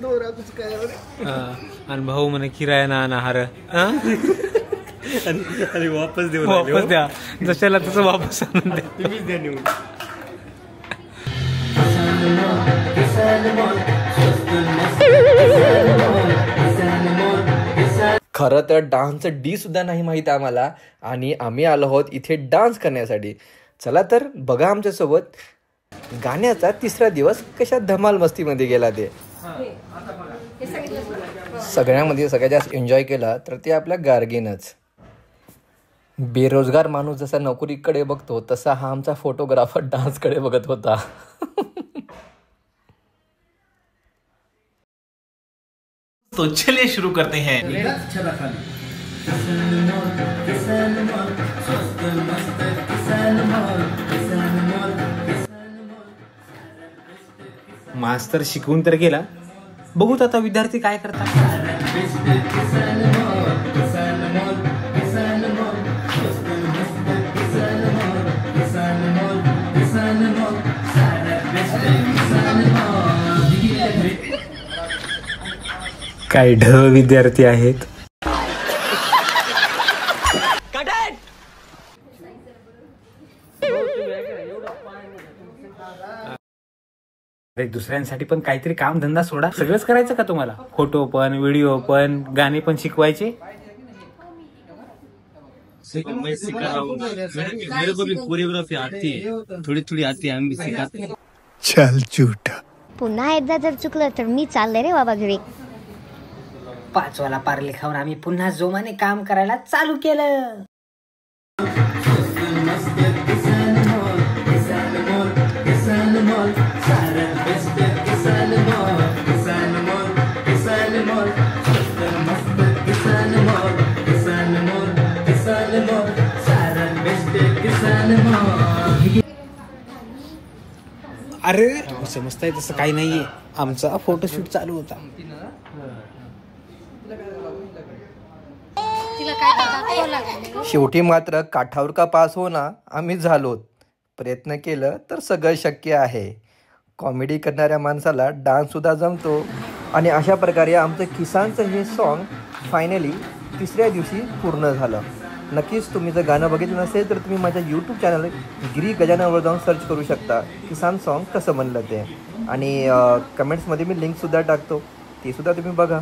दोरा कुछ काय आणि भाऊ म्हणे किराया ना हार आणि वापस देऊ वापस द्या जशाला तसं वापस आणून द्या तुम्हीच द्या नेऊन. खरं तर डान्सचं डी सुद्धा नाही माहीत आम्हाला आणि आम्ही आलो आहोत इथे डान्स करण्यासाठी. चला तर बघा आमच्यासोबत गाण्याचा तिसरा दिवस कशा धमाल मस्तीमध्ये गेला ते. सगळ्यामध्ये सगळ्यात जास्त एन्जॉय केला तर ते आपल्या गार्गीनच. बेरोजगार माणूस जसा नोकरीकडे बघतो तसा हा आमचा फोटोग्राफर डान्सकडे बघत होता. तो चलिए शुरू करते हैं. मास्तर शिकवून तर गेला, बघूत आता विद्यार्थी काय करतात. काय ढ विद्यार्थी आहेत. अरे दुसऱ्यांसाठी पण काहीतरी काम धंदा सोडा. सगळंच करायचं का तुम्हाला? फोटो पण, व्हिडिओ पण, गाणे पण शिकवायचे. मेरे को भी कोरियोग्राफी आती है, थोड़ी थोड़ी आती है, हम भी सिखाते हैं. चल झूठा. पुन्हा एकदा जर चुकलं तर मी चालले रे बाबा घरी. 5 वाला पार्ले खाऊन आम्ही पुन्हा जोमाने काम करायला चालू केलं. अरे समजताय तसं काही नाहीये. आमचा फोटोशूट चालू होता. शेवटी मात्र काठावर का पास हो ना आम्ही झालोत. प्रयत्न केलं तर सगळं शक्य आहे. कॉमेडी करणाऱ्या माणसाला डान्स सुद्धा जमतो. आणि अशा प्रकारे आमचं किसानचं हे सॉन्ग फायनली तिसऱ्या दिवशी पूर्ण झालं. नक्कीच तुम्ही जर गाणं बघितलं नसेल तर तुम्ही माझ्या यूट्यूब चॅनल गिरी गजाननवर जाऊन सर्च करू शकता किसान सॉन्ग कसं बनलं ते. आणि कमेंट्समध्ये मी लिंकसुद्धा टाकतो, ते सुद्धा तुम्ही बघा.